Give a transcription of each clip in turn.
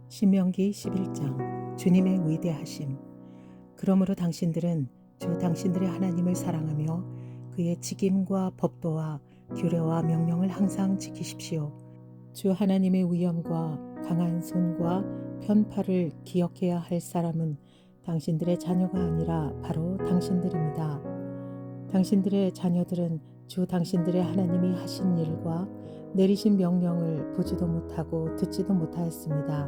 신명기 11장 주님의 위대하심. 그러므로 당신들은 주 당신들의 하나님을 사랑하며 그의 직임과 법도와 규례와 명령을 항상 지키십시오. 주 하나님의 위엄과 강한 손과 편팔을 기억해야 할 사람은 당신들의 자녀가 아니라 바로 당신들입니다. 당신들의 자녀들은 주 당신들의 하나님이 하신 일과 내리신 명령을 보지도 못하고 듣지도 못하였습니다.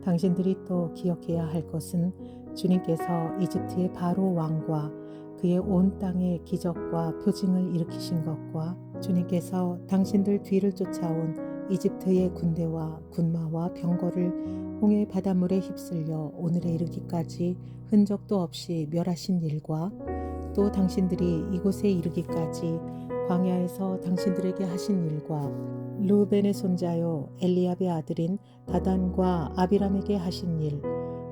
당신들이 또 기억해야 할 것은 주님께서 이집트의 바로 왕과 그의 온 땅에 기적과 표징을 일으키신 것과 주님께서 당신들 뒤를 쫓아온 이집트의 군대와 군마와 병거를 홍해 바닷물에 휩쓸려 오늘에 이르기까지 흔적도 없이 멸하신 일과 또 당신들이 이곳에 이르기까지 광야에서 당신들에게 하신 일과 르우벤의 손자요 엘리압의 아들인 다단과 아비람에게 하신 일,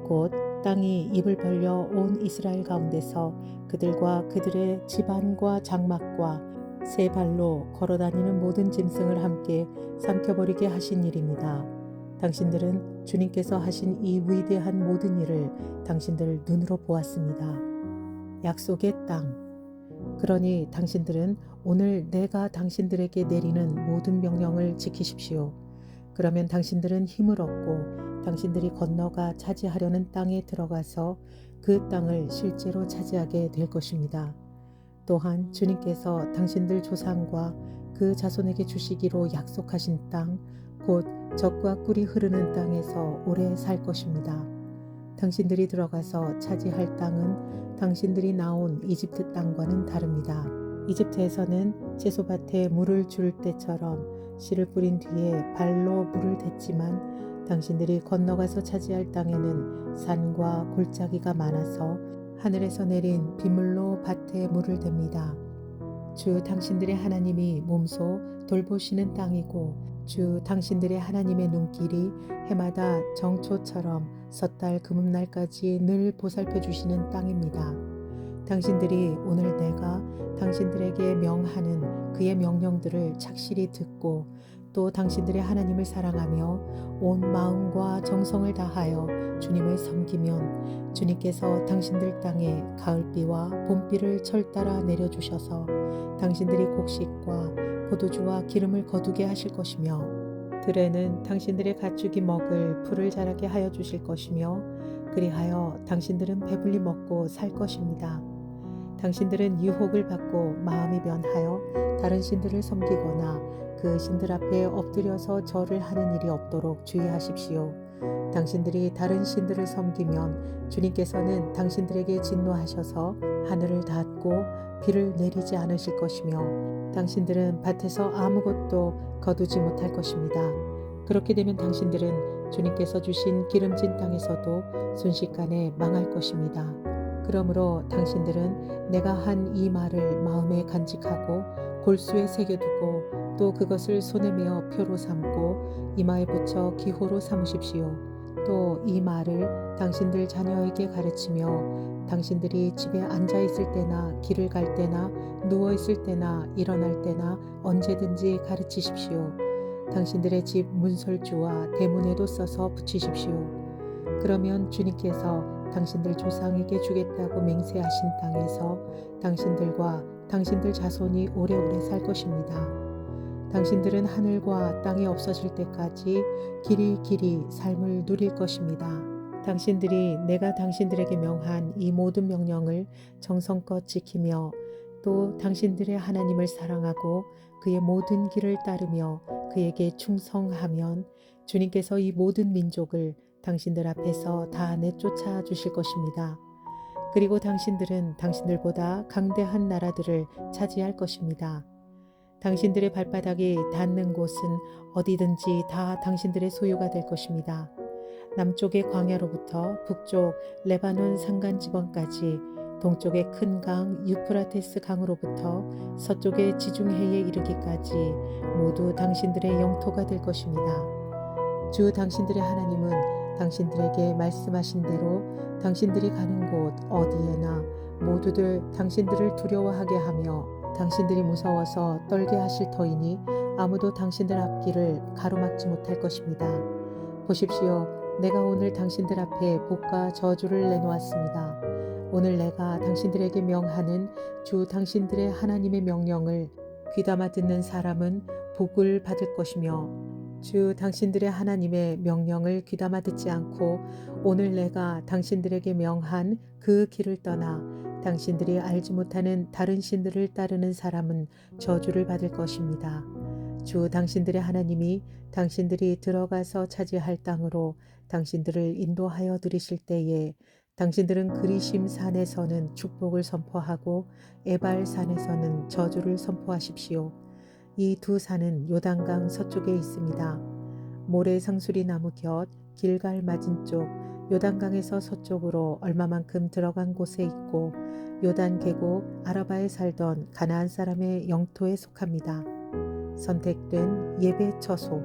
곧 땅이 입을 벌려 온 이스라엘 가운데서 그들과 그들의 집안과 장막과 세 발로 걸어다니는 모든 짐승을 함께 삼켜버리게 하신 일입니다. 당신들은 주님께서 하신 이 위대한 모든 일을 당신들 눈으로 보았습니다. 약속의 땅. 그러니 당신들은 오늘 내가 당신들에게 내리는 모든 명령을 지키십시오. 그러면 당신들은 힘을 얻고 당신들이 건너가 차지하려는 땅에 들어가서 그 땅을 실제로 차지하게 될 것입니다. 또한 주님께서 당신들 조상과 그 자손에게 주시기로 약속하신 땅, 곧 젖과 꿀이 흐르는 땅에서 오래 살 것입니다. 당신들이 들어가서 차지할 땅은 당신들이 나온 이집트 땅과는 다릅니다. 이집트에서는 채소밭에 물을 줄 때처럼 씨를 뿌린 뒤에 발로 물을 댔지만 당신들이 건너가서 차지할 땅에는 산과 골짜기가 많아서 하늘에서 내린 빗물로 밭에 물을 댑니다. 주 당신들의 하나님이 몸소 돌보시는 땅이고 주 당신들의 하나님의 눈길이 해마다 정초처럼 섣달 금음날까지 늘 보살펴 주시는 땅입니다. 당신들이 오늘 내가 당신들에게 명하는 그의 명령들을 착실히 듣고 또 당신들의 하나님을 사랑하며 온 마음과 정성을 다하여 주님을 섬기면 주님께서 당신들 땅에 가을비와 봄비를 철따라 내려주셔서 당신들이 곡식과 포도주와 기름을 거두게 하실 것이며 들에는 당신들의 가축이 먹을 풀을 자라게 하여 주실 것이며 그리하여 당신들은 배불리 먹고 살 것입니다. 당신들은 유혹을 받고 마음이 변하여 다른 신들을 섬기거나 그 신들 앞에 엎드려서 절을 하는 일이 없도록 주의하십시오. 당신들이 다른 신들을 섬기면 주님께서는 당신들에게 진노하셔서 하늘을 닫고 비를 내리지 않으실 것이며 당신들은 밭에서 아무것도 거두지 못할 것입니다. 그렇게 되면 당신들은 주님께서 주신 기름진 땅에서도 순식간에 망할 것입니다. 그러므로 당신들은 내가 한 이 말을 마음에 간직하고 골수에 새겨두고 또 그것을 손에 메어 표로 삼고 이마에 붙여 기호로 삼으십시오. 또 이 말을 당신들 자녀에게 가르치며 당신들이 집에 앉아 있을 때나 길을 갈 때나 누워 있을 때나 일어날 때나 언제든지 가르치십시오. 당신들의 집 문설주와 대문에도 써서 붙이십시오. 그러면 주님께서 당신들 조상에게 주겠다고 맹세하신 땅에서 당신들과 당신들 자손이 오래오래 살 것입니다. 당신들은 하늘과 땅이 없어질 때까지 길이 삶을 누릴 것입니다. 당신들이 내가 당신들에게 명한 이 모든 명령을 정성껏 지키며 또 당신들의 하나님을 사랑하고 그의 모든 길을 따르며 그에게 충성하면 주님께서 이 모든 민족을 당신들 앞에서 다 내쫓아 주실 것입니다. 그리고 당신들은 당신들보다 강대한 나라들을 차지할 것입니다. 당신들의 발바닥이 닿는 곳은 어디든지 다 당신들의 소유가 될 것입니다. 남쪽의 광야로부터 북쪽 레바논 산간 지방까지 동쪽의 큰 강 유프라테스 강으로부터 서쪽의 지중해에 이르기까지 모두 당신들의 영토가 될 것입니다. 주 당신들의 하나님은 당신들에게 말씀하신 대로 당신들이 가는 곳 어디에나 모두들 당신들을 두려워하게 하며 당신들이 무서워서 떨게 하실 터이니 아무도 당신들 앞길을 가로막지 못할 것입니다. 보십시오. 내가 오늘 당신들 앞에 복과 저주를 내놓았습니다. 오늘 내가 당신들에게 명하는 주 당신들의 하나님의 명령을 귀담아 듣는 사람은 복을 받을 것이며, 주 당신들의 하나님의 명령을 귀담아 듣지 않고 오늘 내가 당신들에게 명한 그 길을 떠나 당신들이 알지 못하는 다른 신들을 따르는 사람은 저주를 받을 것입니다. 주 당신들의 하나님이 당신들이 들어가서 차지할 땅으로 당신들을 인도하여 들이실 때에 당신들은 그리심 산에서는 축복을 선포하고 에발 산에서는 저주를 선포하십시오. 이 두 산은 요단강 서쪽에 있습니다. 모래 상수리 나무 곁 길갈 맞은쪽 요단강에서 서쪽으로 얼마만큼 들어간 곳에 있고 요단 계곡 아라바에 살던 가나안 사람의 영토에 속합니다. 선택된 예배 처소.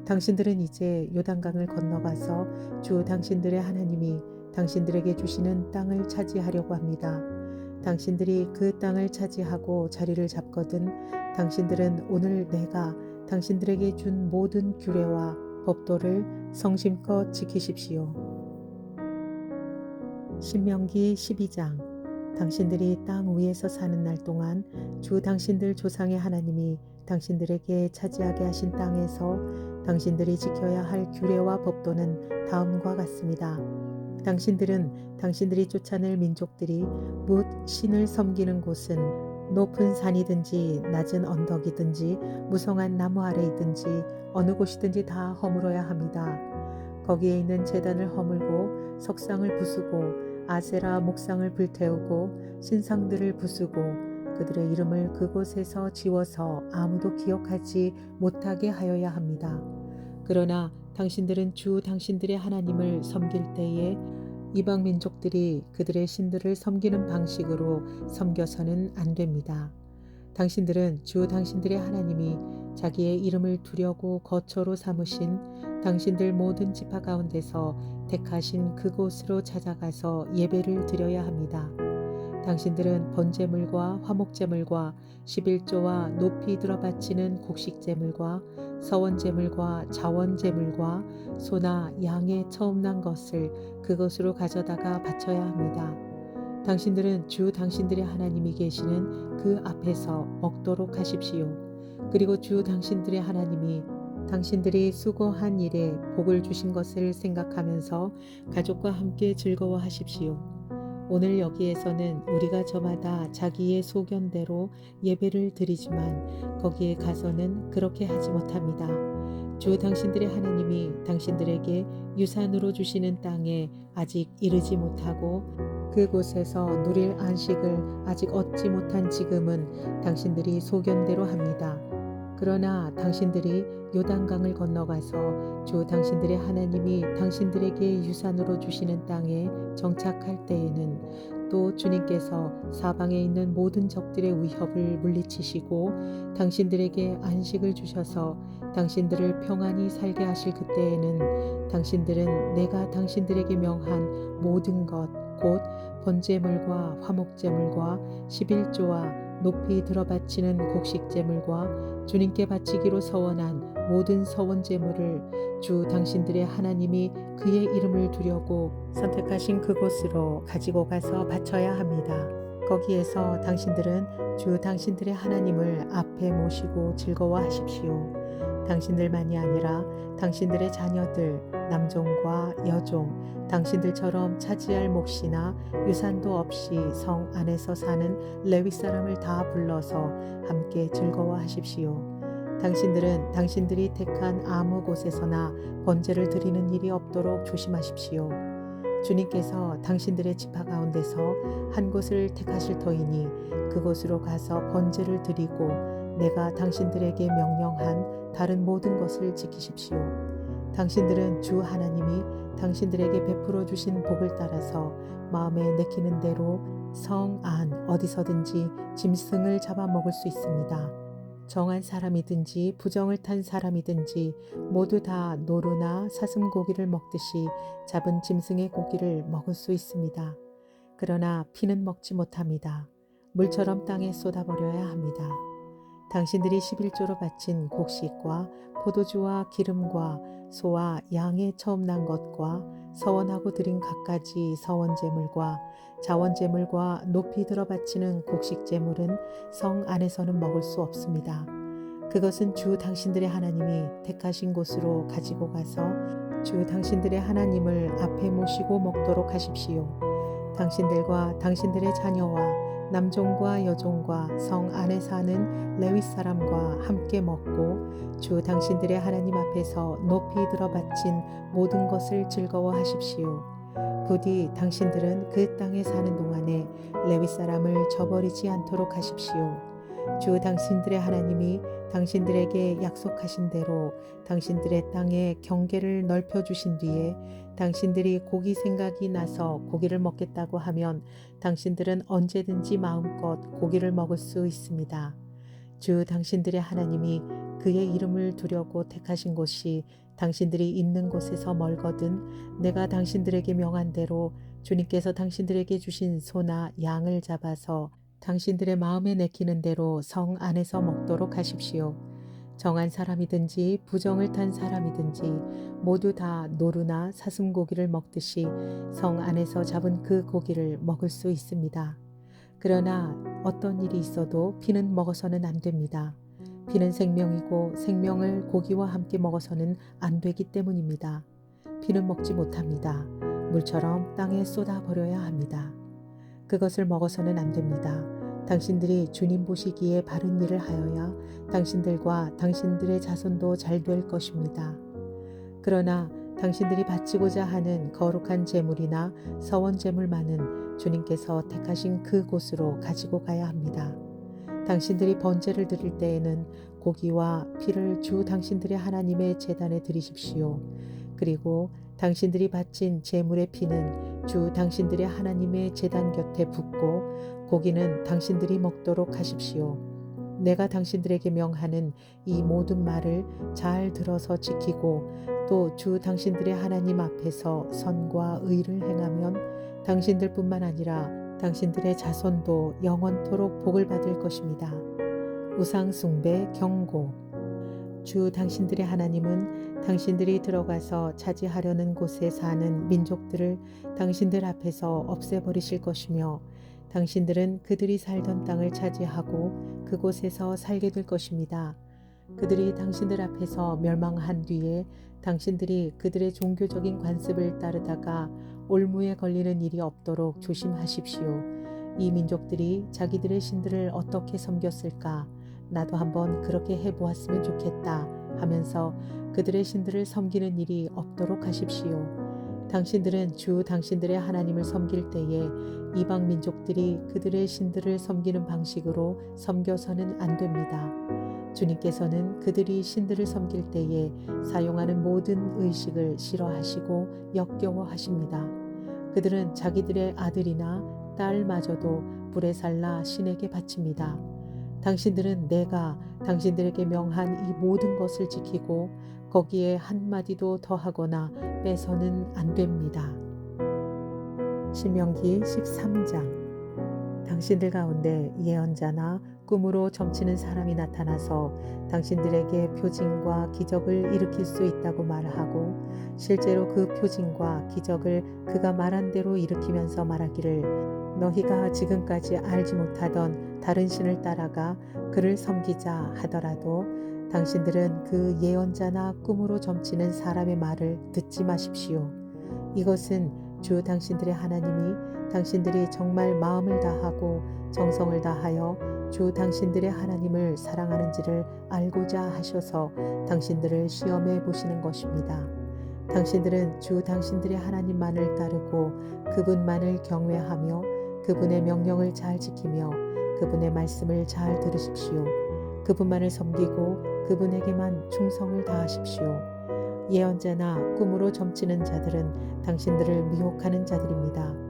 당신들은 이제 요단강을 건너가서 주 당신들의 하나님이 당신들에게 주시는 땅을 차지하려고 합니다. 당신들이 그 땅을 차지하고 자리를 잡거든 당신들은 오늘 내가 당신들에게 준 모든 규례와 법도를 성심껏 지키십시오. 신명기 12장. 당신들이 땅 위에서 사는 날 동안 주 당신들 조상의 하나님이 당신들에게 차지하게 하신 땅에서 당신들이 지켜야 할 규례와 법도는 다음과 같습니다. 당신들은 당신들이 쫓아낼 민족들이 뭇 신을 섬기는 곳은 높은 산이든지 낮은 언덕이든지 무성한 나무 아래이든지 어느 곳이든지 다 허물어야 합니다. 거기에 있는 제단을 허물고 석상을 부수고 아세라 목상을 불태우고 신상들을 부수고 그들의 이름을 그곳에서 지워서 아무도 기억하지 못하게 하여야 합니다. 그러나 당신들은 주 당신들의 하나님을 섬길 때에 이방 민족들이 그들의 신들을 섬기는 방식으로 섬겨서는 안 됩니다. 당신들은 주 당신들의 하나님이 자기의 이름을 두려고 거처로 삼으신 당신들 모든 지파 가운데서 택하신 그곳으로 찾아가서 예배를 드려야 합니다. 당신들은 번제물과 화목제물과 11조와 높이 들어 바치는 곡식제물과 서원제물과 자원제물과 소나 양의 처음 난 것을 그것으로 가져다가 바쳐야 합니다. 당신들은 주 당신들의 하나님이 계시는 그 앞에서 먹도록 하십시오. 그리고 주 당신들의 하나님이 당신들이 수고한 일에 복을 주신 것을 생각하면서 가족과 함께 즐거워하십시오. 오늘 여기에서는 우리가 저마다 자기의 소견대로 예배를 드리지만 거기에 가서는 그렇게 하지 못합니다. 주 당신들의 하나님이 당신들에게 유산으로 주시는 땅에 아직 이르지 못하고 그곳에서 누릴 안식을 아직 얻지 못한 지금은 당신들이 소견대로 합니다. 그러나 당신들이 요단강을 건너가서 주 당신들의 하나님이 당신들에게 유산으로 주시는 땅에 정착할 때에는 또 주님께서 사방에 있는 모든 적들의 위협을 물리치시고 당신들에게 안식을 주셔서 당신들을 평안히 살게 하실 그때에는 당신들은 내가 당신들에게 명한 모든 것 곧 번제물과 화목제물과 11조와 높이 들어 바치는 곡식제물과 주님께 바치기로 서원한 모든 서원제물을 주 당신들의 하나님이 그의 이름을 두려고 선택하신 그곳으로 가지고 가서 바쳐야 합니다. 거기에서 당신들은 주 당신들의 하나님을 앞에 모시고 즐거워하십시오. 당신들만이 아니라 당신들의 자녀들, 남종과 여종, 당신들처럼 차지할 몫이나 유산도 없이 성 안에서 사는 레위 사람을 다 불러서 함께 즐거워하십시오. 당신들은 당신들이 택한 아무 곳에서나 번제를 드리는 일이 없도록 조심하십시오. 주님께서 당신들의 지파 가운데서 한 곳을 택하실 터이니 그곳으로 가서 번제를 드리고 내가 당신들에게 명령한 다른 모든 것을 지키십시오. 당신들은 주 하나님이 당신들에게 베풀어 주신 복을 따라서 마음에 내키는 대로 성 안 어디서든지 짐승을 잡아 먹을 수 있습니다. 정한 사람이든지 부정을 탄 사람이든지 모두 다 노루나 사슴고기를 먹듯이 잡은 짐승의 고기를 먹을 수 있습니다. 그러나 피는 먹지 못합니다. 물처럼 땅에 쏟아버려야 합니다. 당신들이 11조로 바친 곡식과 포도주와 기름과 소와 양의 처음 난 것과 서원하고 드린 갖가지 서원제물과 자원제물과 높이 들어 바치는 곡식제물은 성 안에서는 먹을 수 없습니다. 그것은 주 당신들의 하나님이 택하신 곳으로 가지고 가서 주 당신들의 하나님을 앞에 모시고 먹도록 하십시오. 당신들과 당신들의 자녀와 남종과 여종과 성 안에 사는 레위 사람과 함께 먹고 주 당신들의 하나님 앞에서 높이 들어 바친 모든 것을 즐거워하십시오. 부디 당신들은 그 땅에 사는 동안에 레위 사람을 저버리지 않도록 하십시오. 주 당신들의 하나님이 당신들에게 약속하신 대로 당신들의 땅에 경계를 넓혀주신 뒤에 당신들이 고기 생각이 나서 고기를 먹겠다고 하면 당신들은 언제든지 마음껏 고기를 먹을 수 있습니다. 주 당신들의 하나님이 그의 이름을 두려고 택하신 곳이 당신들이 있는 곳에서 멀거든 내가 당신들에게 명한 대로 주님께서 당신들에게 주신 소나 양을 잡아서 당신들의 마음에 내키는 대로 성 안에서 먹도록 하십시오. 정한 사람이든지 부정을 탄 사람이든지 모두 다 노루나 사슴고기를 먹듯이 성 안에서 잡은 그 고기를 먹을 수 있습니다. 그러나 어떤 일이 있어도 피는 먹어서는 안 됩니다. 피는 생명이고 생명을 고기와 함께 먹어서는 안 되기 때문입니다. 피는 먹지 못합니다. 물처럼 땅에 쏟아 버려야 합니다. 그것을 먹어서는 안 됩니다. 당신들이 주님 보시기에 바른 일을 하여야 당신들과 당신들의 자손도 잘 될 것입니다. 그러나 당신들이 바치고자 하는 거룩한 제물이나 서원 제물만은 주님께서 택하신 그 곳으로 가지고 가야 합니다. 당신들이 번제를 드릴 때에는 고기와 피를 주 당신들의 하나님의 제단에 드리십시오. 그리고 당신들이 바친 제물의 피는 주 당신들의 하나님의 제단 곁에 붓고 고기는 당신들이 먹도록 하십시오. 내가 당신들에게 명하는 이 모든 말을 잘 들어서 지키고 또 주 당신들의 하나님 앞에서 선과 의를 행하면 당신들뿐만 아니라 당신들의 자손도 영원토록 복을 받을 것입니다. 우상 숭배 경고. 주 당신들의 하나님은 당신들이 들어가서 차지하려는 곳에 사는 민족들을 당신들 앞에서 없애버리실 것이며 당신들은 그들이 살던 땅을 차지하고 그곳에서 살게 될 것입니다. 그들이 당신들 앞에서 멸망한 뒤에 당신들이 그들의 종교적인 관습을 따르다가 올무에 걸리는 일이 없도록 조심하십시오. 이 민족들이 자기들의 신들을 어떻게 섬겼을까? 나도 한번 그렇게 해보았으면 좋겠다 하면서 그들의 신들을 섬기는 일이 없도록 하십시오. 당신들은 주 당신들의 하나님을 섬길 때에 이방 민족들이 그들의 신들을 섬기는 방식으로 섬겨서는 안 됩니다. 주님께서는 그들이 신들을 섬길 때에 사용하는 모든 의식을 싫어하시고 역겨워하십니다. 그들은 자기들의 아들이나 딸마저도 불에 살라 신에게 바칩니다. 당신들은 내가 당신들에게 명한 이 모든 것을 지키고 거기에 한마디도 더하거나 빼서는 안 됩니다. 신명기 13장. 당신들 가운데 예언자나 꿈으로 점치는 사람이 나타나서 당신들에게 표징과 기적을 일으킬 수 있다고 말하고 실제로 그 표징과 기적을 그가 말한 대로 일으키면서 말하기를 너희가 지금까지 알지 못하던 다른 신을 따라가 그를 섬기자 하더라도 당신들은 그 예언자나 꿈으로 점치는 사람의 말을 듣지 마십시오. 이것은 주 당신들의 하나님이 당신들이 정말 마음을 다하고 정성을 다하여 주 당신들의 하나님을 사랑하는지를 알고자 하셔서 당신들을 시험해 보시는 것입니다. 당신들은 주 당신들의 하나님만을 따르고 그분만을 경외하며 그분의 명령을 잘 지키며 그분의 말씀을 잘 들으십시오. 그분만을 섬기고 그분에게만 충성을 다하십시오. 예언자나 꿈으로 점치는 자들은 당신들을 미혹하는 자들입니다.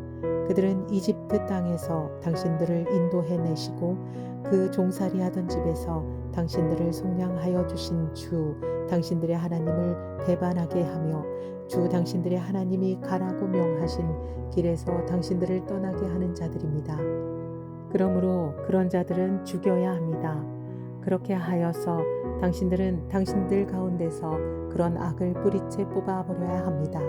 그들은 이집트 땅에서 당신들을 인도해 내시고 그 종살이 하던 집에서 당신들을 속량하여 주신 주 당신들의 하나님을 배반하게 하며 주 당신들의 하나님이 가라고 명하신 길에서 당신들을 떠나게 하는 자들입니다. 그러므로 그런 자들은 죽여야 합니다. 그렇게 하여서 당신들은 당신들 가운데서 그런 악을 뿌리째 뽑아버려야 합니다.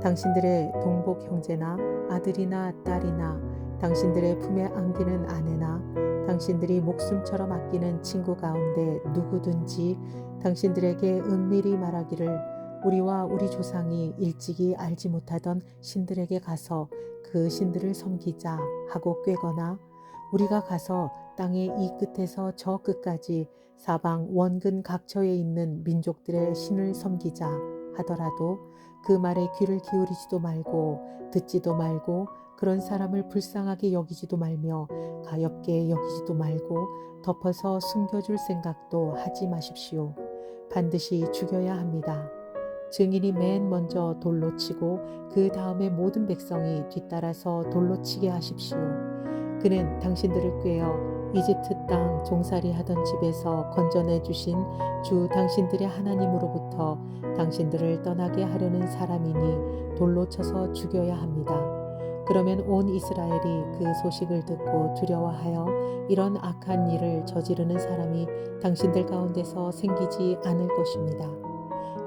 당신들의 동복 형제나 아들이나 딸이나 당신들의 품에 안기는 아내나 당신들이 목숨처럼 아끼는 친구 가운데 누구든지 당신들에게 은밀히 말하기를 우리와 우리 조상이 일찍이 알지 못하던 신들에게 가서 그 신들을 섬기자 하고 꾀거나 우리가 가서 땅의 이 끝에서 저 끝까지 사방 원근 각처에 있는 민족들의 신을 섬기자 하더라도 그 말에 귀를 기울이지도 말고 듣지도 말고 그런 사람을 불쌍하게 여기지도 말며 가엾게 여기지도 말고 덮어서 숨겨줄 생각도 하지 마십시오. 반드시 죽여야 합니다. 증인이 맨 먼저 돌로 치고 그 다음에 모든 백성이 뒤따라서 돌로 치게 하십시오. 그는 당신들을 꾀어 이집트 땅 종살이 하던 집에서 건져내 주신 주 당신들의 하나님으로부터 당신들을 떠나게 하려는 사람이니 돌로 쳐서 죽여야 합니다. 그러면 온 이스라엘이 그 소식을 듣고 두려워하여 이런 악한 일을 저지르는 사람이 당신들 가운데서 생기지 않을 것입니다.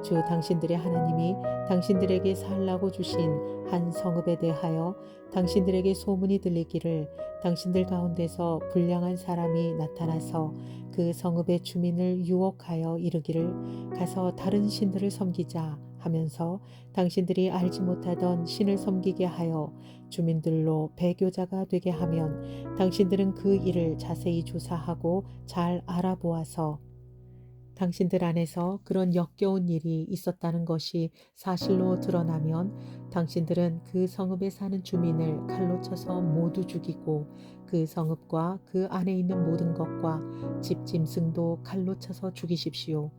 주 당신들의 하나님이 당신들에게 살라고 주신 한 성읍에 대하여 당신들에게 소문이 들리기를 당신들 가운데서 불량한 사람이 나타나서 그 성읍의 주민을 유혹하여 이르기를 가서 다른 신들을 섬기자 하면서 당신들이 알지 못하던 신을 섬기게 하여 주민들로 배교자가 되게 하면 당신들은 그 일을 자세히 조사하고 잘 알아보아서 당신들 안에서 그런 역겨운 일이 있었다는 것이 사실로 드러나면 당신들은 그 성읍에 사는 주민을 칼로 쳐서 모두 죽이고 그 성읍과 그 안에 있는 모든 것과 집 짐승도 칼로 쳐서 죽이십시오.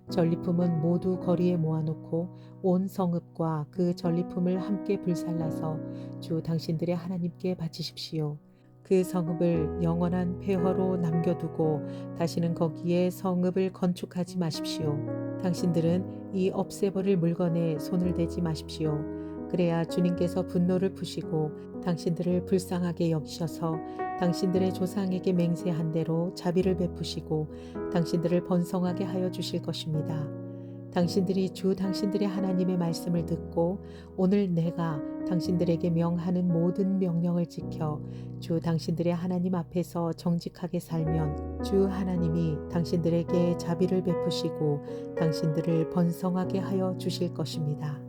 전리품은 모두 거리에 모아놓고 온 성읍과 그 전리품을 함께 불살라서 주 당신들의 하나님께 바치십시오. 그 성읍을 영원한 폐허로 남겨두고 다시는 거기에 성읍을 건축하지 마십시오. 당신들은 이 없애버릴 물건에 손을 대지 마십시오. 그래야 주님께서 분노를 푸시고 당신들을 불쌍하게 여기셔서 당신들의 조상에게 맹세한 대로 자비를 베푸시고 당신들을 번성하게 하여 주실 것입니다. 당신들이 주 당신들의 하나님의 말씀을 듣고 오늘 내가 당신들에게 명하는 모든 명령을 지켜 주 당신들의 하나님 앞에서 정직하게 살면 주 하나님이 당신들에게 자비를 베푸시고 당신들을 번성하게 하여 주실 것입니다.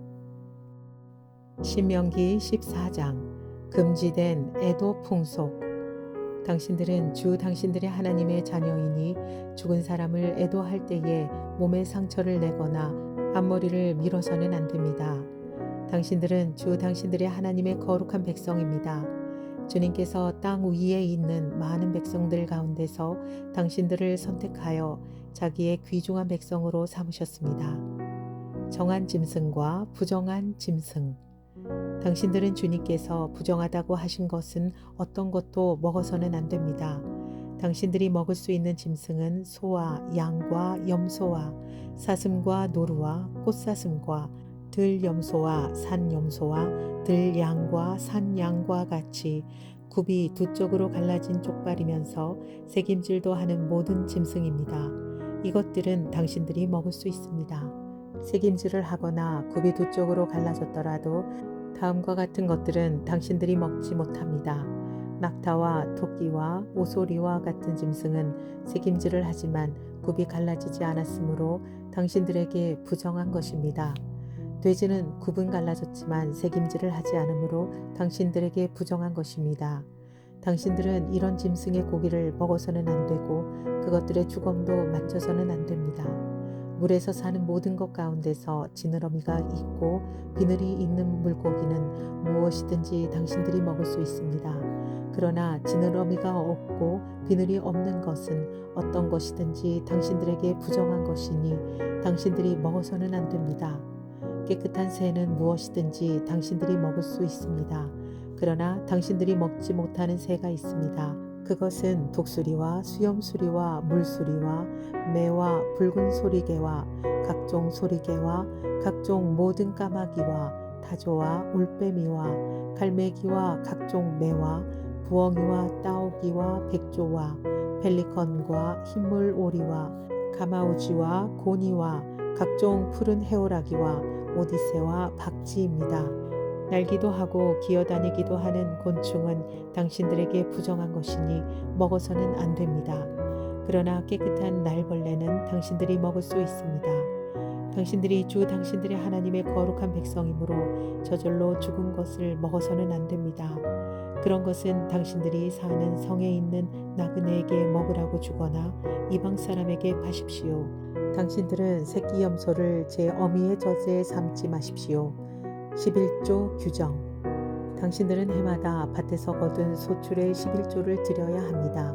신명기 14장 금지된 애도 풍속. 당신들은 주 당신들의 하나님의 자녀이니 죽은 사람을 애도할 때에 몸에 상처를 내거나 앞머리를 밀어서는 안 됩니다. 당신들은 주 당신들의 하나님의 거룩한 백성입니다. 주님께서 땅 위에 있는 많은 백성들 가운데서 당신들을 선택하여 자기의 귀중한 백성으로 삼으셨습니다. 정한 짐승과 부정한 짐승. 당신들은 주님께서 부정하다고 하신 것은 어떤 것도 먹어서는 안 됩니다. 당신들이 먹을 수 있는 짐승은 소와 양과 염소와 사슴과 노루와 꽃사슴과 들염소와 산염소와 들양과 산양과 같이 굽이 두 쪽으로 갈라진 쪽발이면서 새김질도 하는 모든 짐승입니다. 이것들은 당신들이 먹을 수 있습니다. 새김질을 하거나 굽이 두 쪽으로 갈라졌더라도 다음과 같은 것들은 당신들이 먹지 못합니다. 낙타와 토끼와 오소리와 같은 짐승은 새김질을 하지만 굽이 갈라지지 않았으므로 당신들에게 부정한 것입니다. 돼지는 굽은 갈라졌지만 새김질을 하지 않으므로 당신들에게 부정한 것입니다. 당신들은 이런 짐승의 고기를 먹어서는 안 되고 그것들의 주검도 만져서는 안 됩니다. 물에서 사는 모든 것 가운데서 지느러미가 있고 비늘이 있는 물고기는 무엇이든지 당신들이 먹을 수 있습니다. 그러나 지느러미가 없고 비늘이 없는 것은 어떤 것이든지 당신들에게 부정한 것이니 당신들이 먹어서는 안 됩니다. 깨끗한 새는 무엇이든지 당신들이 먹을 수 있습니다. 그러나 당신들이 먹지 못하는 새가 있습니다. 그것은 독수리와 수염수리와 물수리와 매와 붉은 소리개와 각종 소리개와 각종 모든 까마귀와 타조와 올빼미와 갈매기와 각종 매와 부엉이와 따오기와 백조와 펠리컨과 흰물 오리와 가마우지와 고니와 각종 푸른 해오라기와 오디새와 박쥐입니다. 날기도 하고 기어다니기도 하는 곤충은 당신들에게 부정한 것이니 먹어서는 안 됩니다. 그러나 깨끗한 날벌레는 당신들이 먹을 수 있습니다. 당신들이 주 당신들의 하나님의 거룩한 백성이므로 저절로 죽은 것을 먹어서는 안 됩니다. 그런 것은 당신들이 사는 성에 있는 나그네에게 먹으라고 주거나 이방 사람에게 파십시오. 당신들은 새끼 염소를 제 어미의 젖에 삼지 마십시오. 11조 규정. 당신들은 해마다 밭에서 거둔 소출의 11조를 드려야 합니다.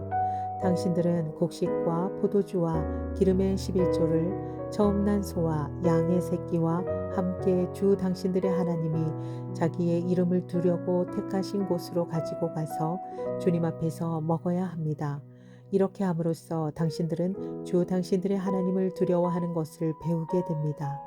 당신들은 곡식과 포도주와 기름의 11조를 처음 난 소와 양의 새끼와 함께 주 당신들의 하나님이 자기의 이름을 두려고 택하신 곳으로 가지고 가서 주님 앞에서 먹어야 합니다. 이렇게 함으로써 당신들은 주 당신들의 하나님을 두려워하는 것을 배우게 됩니다.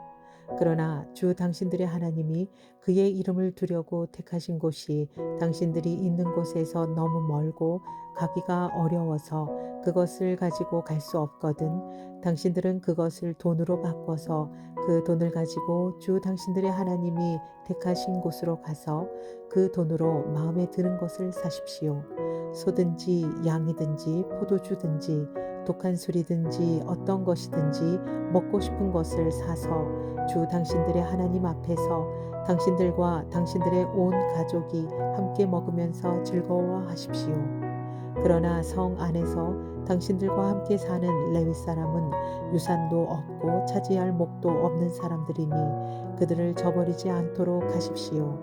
그러나 주 당신들의 하나님이 그의 이름을 두려고 택하신 곳이 당신들이 있는 곳에서 너무 멀고 가기가 어려워서 그것을 가지고 갈 수 없거든 당신들은 그것을 돈으로 바꿔서 그 돈을 가지고 주 당신들의 하나님이 택하신 곳으로 가서 그 돈으로 마음에 드는 것을 사십시오. 소든지 양이든지 포도주든지 독한 술이든지 어떤 것이든지 먹고 싶은 것을 사서 주 당신들의 하나님 앞에서 당신들과 당신들의 온 가족이 함께 먹으면서 즐거워하십시오. 그러나 성 안에서 당신들과 함께 사는 레위 사람은 유산도 없고 차지할 목도 없는 사람들이니 그들을 저버리지 않도록 하십시오.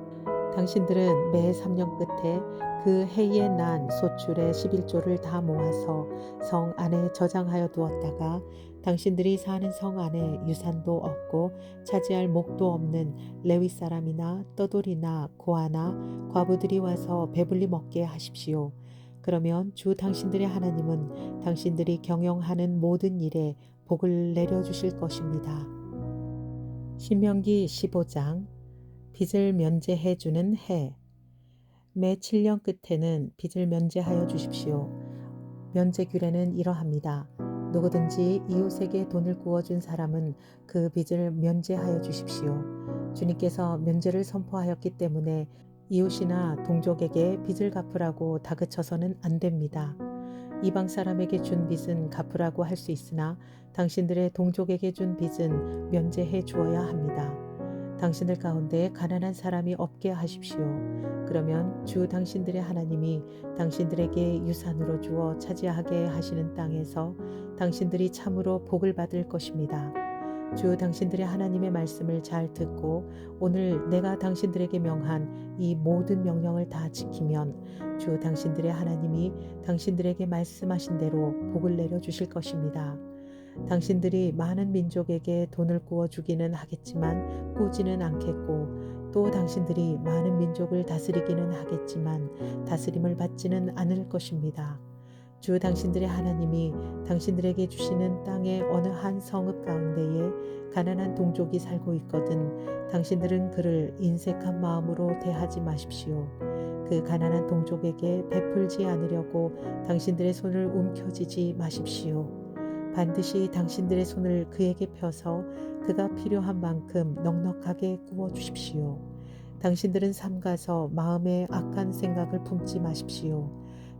당신들은 매 3년 끝에 그 해에 난 소출의 11조를 다 모아서 성 안에 저장하여 두었다가 당신들이 사는 성 안에 유산도 없고 차지할 목도 없는 레위 사람이나 떠돌이나 고아나 과부들이 와서 배불리 먹게 하십시오. 그러면 주 당신들의 하나님은 당신들이 경영하는 모든 일에 복을 내려주실 것입니다. 신명기 15장. 빚을 면제해 주는 해. 매 7년 끝에는 빚을 면제하여 주십시오. 면제 규례는 이러합니다. 누구든지 이웃에게 돈을 구워준 사람은 그 빚을 면제하여 주십시오. 주님께서 면제를 선포하였기 때문에 이웃이나 동족에게 빚을 갚으라고 다그쳐서는 안 됩니다. 이방 사람에게 준 빚은 갚으라고 할 수 있으나 당신들의 동족에게 준 빚은 면제해 주어야 합니다. 당신들 가운데 가난한 사람이 없게 하십시오. 그러면 주 당신들의 하나님이 당신들에게 유산으로 주어 차지하게 하시는 땅에서 당신들이 참으로 복을 받을 것입니다. 주 당신들의 하나님의 말씀을 잘 듣고 오늘 내가 당신들에게 명한 이 모든 명령을 다 지키면 주 당신들의 하나님이 당신들에게 말씀하신 대로 복을 내려주실 것입니다. 당신들이 많은 민족에게 돈을 구워주기는 하겠지만 꾸지는 않겠고 또 당신들이 많은 민족을 다스리기는 하겠지만 다스림을 받지는 않을 것입니다. 주 당신들의 하나님이 당신들에게 주시는 땅의 어느 한 성읍 가운데에 가난한 동족이 살고 있거든 당신들은 그를 인색한 마음으로 대하지 마십시오. 그 가난한 동족에게 베풀지 않으려고 당신들의 손을 움켜쥐지 마십시오. 반드시 당신들의 손을 그에게 펴서 그가 필요한 만큼 넉넉하게 구워 주십시오. 당신들은 삼가서 마음에 악한 생각을 품지 마십시오.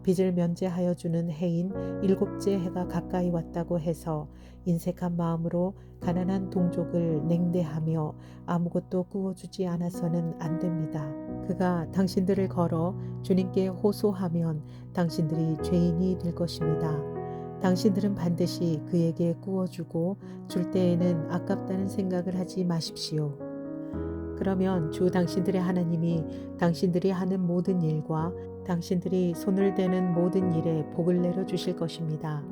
빚을 면제하여 주는 해인 7째 해가 가까이 왔다고 해서 인색한 마음으로 가난한 동족을 냉대하며 아무것도 구워주지 않아서는 안 됩니다. 그가 당신들을 걸어 주님께 호소하면 당신들이 죄인이 될 것입니다. 당신들은 반드시 그에게 구워주고 줄 때에는 아깝다는 생각을 하지 마십시오. 그러면 주 당신들의 하나님이 당신들이 하는 모든 일과 당신들이 손을 대는 모든 일에 복을 내려주실 것입니다.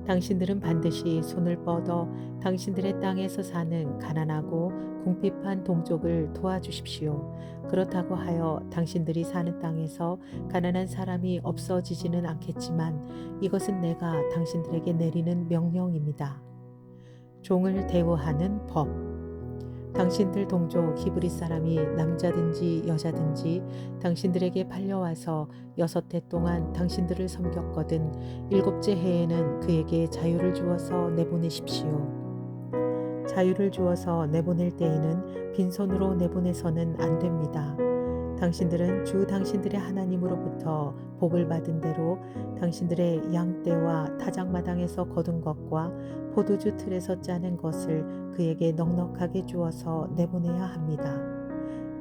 당신들은 반드시 손을 뻗어 당신들의 땅에서 사는 가난하고 궁핍한 동족을 도와주십시오. 그렇다고 하여 당신들이 사는 땅에서 가난한 사람이 없어지지는 않겠지만 이것은 내가 당신들에게 내리는 명령입니다. 종을 대우하는 법. 당신들 동족 히브리 사람이 남자든지 여자든지 당신들에게 팔려와서 6해 동안 당신들을 섬겼거든 7째 해에는 그에게 자유를 주어서 내보내십시오. 자유를 주어서 내보낼 때에는 빈손으로 내보내서는 안 됩니다. 당신들은 주 당신들의 하나님으로부터 복을 받은 대로 당신들의 양떼와 타작마당에서 거둔 것과 포도주 틀에서 짜낸 것을 그에게 넉넉하게 주어서 내보내야 합니다.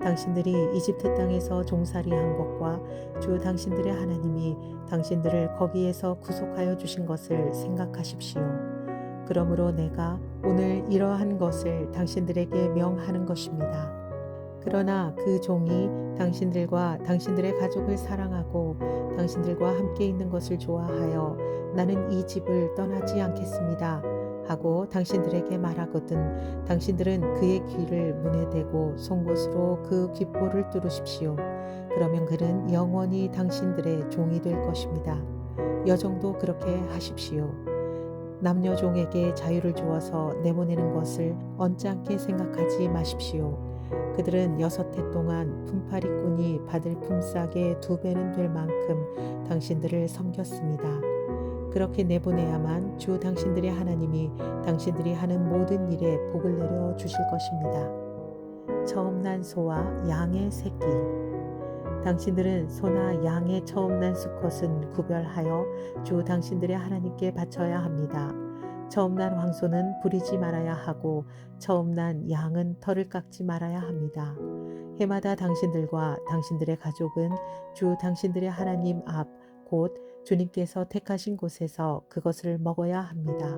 당신들이 이집트 땅에서 종살이한 것과 주 당신들의 하나님이 당신들을 거기에서 구속하여 주신 것을 생각하십시오. 그러므로 내가 오늘 이러한 것을 당신들에게 명하는 것입니다. 그러나 그 종이 당신들과 당신들의 가족을 사랑하고 당신들과 함께 있는 것을 좋아하여 나는 이 집을 떠나지 않겠습니다 하고 당신들에게 말하거든 당신들은 그의 귀를 문에 대고 송곳으로 그 귓볼을 뚫으십시오. 그러면 그는 영원히 당신들의 종이 될 것입니다. 여종도 그렇게 하십시오. 남녀 종에게 자유를 주어서 내보내는 것을 언짢게 생각하지 마십시오. 그들은 6해 동안 품팔이꾼이 받을 품삯의 2배는 될 만큼 당신들을 섬겼습니다. 그렇게 내보내야만 주 당신들의 하나님이 당신들이 하는 모든 일에 복을 내려 주실 것입니다. 처음 난 소와 양의 새끼. 당신들은 소나 양의 처음 난 수컷은 구별하여 주 당신들의 하나님께 바쳐야 합니다. 처음 난 황소는 부리지 말아야 하고 처음 난 양은 털을 깎지 말아야 합니다. 해마다 당신들과 당신들의 가족은 주 당신들의 하나님 앞 곧 주님께서 택하신 곳에서 그것을 먹어야 합니다.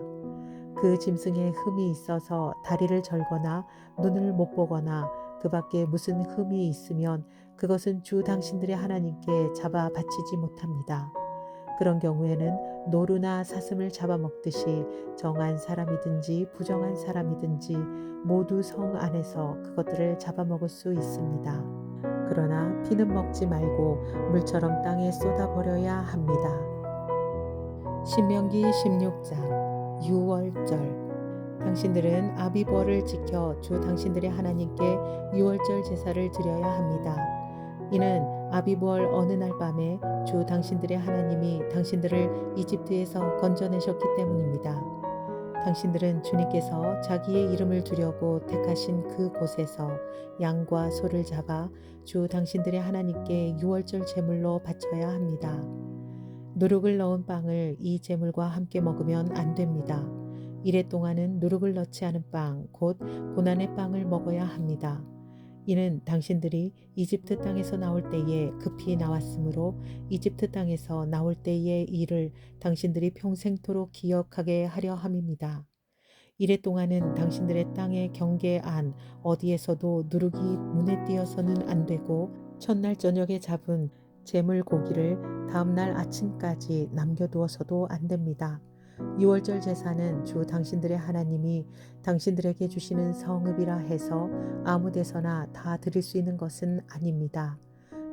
그 짐승에 흠이 있어서 다리를 절거나 눈을 못 보거나 그 밖에 무슨 흠이 있으면 그것은 주 당신들의 하나님께 잡아 바치지 못합니다. 그런 경우에는 노루나 사슴을 잡아먹듯이 정한 사람이든지 부정한 사람이든지 모두 성 안에서 그것들을 잡아먹을 수 있습니다. 그러나 피는 먹지 말고 물처럼 땅에 쏟아버려야 합니다. 신명기 16장 유월절. 당신들은 아비벌을 지켜 주 당신들의 하나님께 유월절 제사를 드려야 합니다. 이는 아비벌 어느 날 밤에 주 당신들의 하나님이 당신들을 이집트에서 건져내셨기 때문입니다. 당신들은 주님께서 자기의 이름을 두려고 택하신 그 곳에서 양과 소를 잡아 주 당신들의 하나님께 유월절 제물로 바쳐야 합니다. 누룩을 넣은 빵을 이 제물과 함께 먹으면 안 됩니다. 이래 동안은 누룩을 넣지 않은 빵, 곧 고난의 빵을 먹어야 합니다. 이는 당신들이 이집트 땅에서 나올 때에 급히 나왔으므로 이집트 땅에서 나올 때의 일을 당신들이 평생토록 기억하게 하려 함입니다. 이래 동안은 당신들의 땅의 경계 안 어디에서도 누룩이 눈에 띄어서는 안 되고 첫날 저녁에 잡은 제물 고기를 다음날 아침까지 남겨두어서도 안 됩니다. 유월절 제사는 주 당신들의 하나님이 당신들에게 주시는 성읍이라 해서 아무 데서나 다 드릴 수 있는 것은 아닙니다.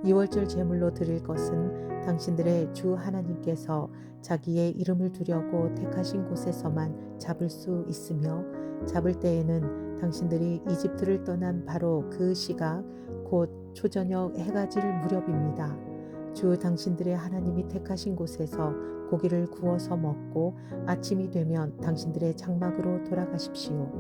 유월절 제물로 드릴 것은 당신들의 주 하나님께서 자기의 이름을 두려고 택하신 곳에서만 잡을 수 있으며 잡을 때에는 당신들이 이집트를 떠난 바로 그 시각 곧 초저녁 해가 질 무렵입니다. 주 당신들의 하나님이 택하신 곳에서 고기를 구워서 먹고 아침이 되면 당신들의 장막으로 돌아가십시오.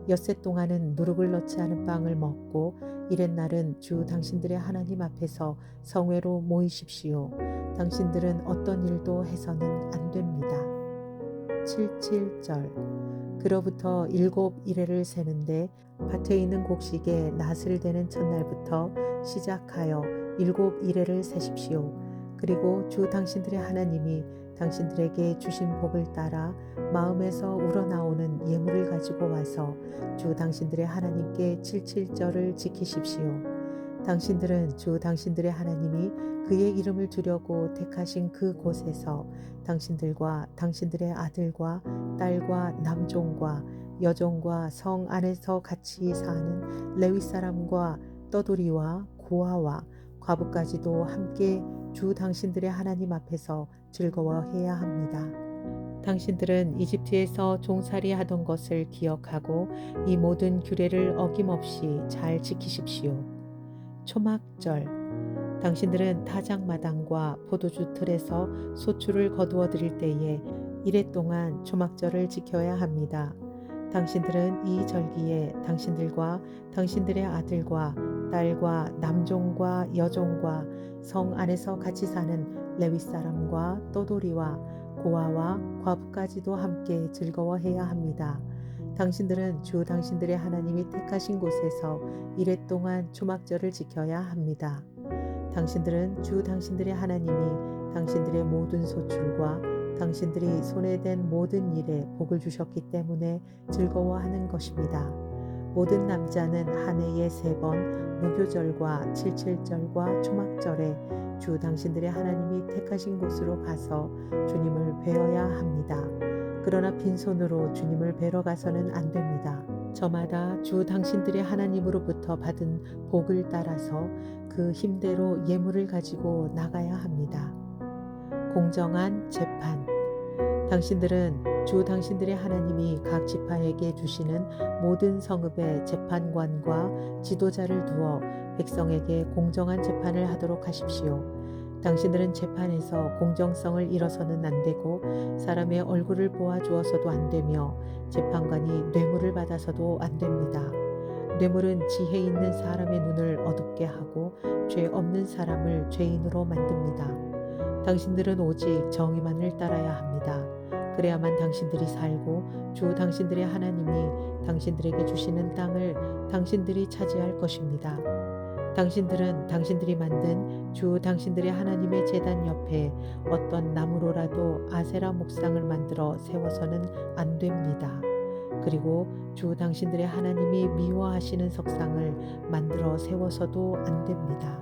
엿새 동안은 누룩을 넣지 않은 빵을 먹고 이렛날은 주 당신들의 하나님 앞에서 성회로 모이십시오. 당신들은 어떤 일도 해서는 안 됩니다. 77절. 그로부터 7일을 세는데 밭에 있는 곡식에 낫을 대는 첫날부터 시작하여 7일을 세십시오. 그리고 주 당신들의 하나님이 당신들에게 주신 복을 따라 마음에서 우러나오는 예물을 가지고 와서 주 당신들의 하나님께 77절을 지키십시오. 당신들은 주 당신들의 하나님이 그의 이름을 두려고 택하신 그 곳에서 당신들과 당신들의 아들과 딸과 남종과 여종과 성 안에서 같이 사는 레위 사람과 떠돌이와 고아와 과부까지도 함께 주 당신들의 하나님 앞에서 즐거워해야 합니다. 당신들은 이집트에서 종살이 하던 것을 기억하고 이 모든 규례를 어김없이 잘 지키십시오. 초막절. 당신들은 타작마당과 포도주 틀에서 소출을 거두어 드릴 때에 이래 동안 초막절을 지켜야 합니다. 당신들은 이 절기에 당신들과 당신들의 아들과 딸과 남종과 여종과 성 안에서 같이 사는 레위 사람과 떠돌이와 고아와 과부까지도 함께 즐거워해야 합니다. 당신들은 주 당신들의 하나님이 택하신 곳에서 이래 동안 초막절을 지켜야 합니다. 당신들은 주 당신들의 하나님이 당신들의 모든 소출과 당신들이 손에 댄 모든 일에 복을 주셨기 때문에 즐거워하는 것입니다. 모든 남자는 한 해에 3번 무교절과 칠칠절과 초막절에 주 당신들의 하나님이 택하신 곳으로 가서 주님을 뵈어야 합니다. 그러나 빈손으로 주님을 뵈러 가서는 안 됩니다. 저마다 주 당신들의 하나님으로부터 받은 복을 따라서 그 힘대로 예물을 가지고 나가야 합니다. 공정한 재판. 당신들은 주 당신들의 하나님이 각 지파에게 주시는 모든 성읍의 재판관과 지도자를 두어 백성에게 공정한 재판을 하도록 하십시오. 당신들은 재판에서 공정성을 잃어서는 안 되고 사람의 얼굴을 보아주어서도 안 되며 재판관이 뇌물을 받아서도 안 됩니다. 뇌물은 지혜 있는 사람의 눈을 어둡게 하고 죄 없는 사람을 죄인으로 만듭니다. 당신들은 오직 정의만을 따라야 합니다. 그래야만 당신들이 살고 주 당신들의 하나님이 당신들에게 주시는 땅을 당신들이 차지할 것입니다. 당신들은 당신들이 만든 주 당신들의 하나님의 제단 옆에 어떤 나무로라도 아세라 목상을 만들어 세워서는 안 됩니다. 그리고 주 당신들의 하나님이 미워하시는 석상을 만들어 세워서도 안 됩니다.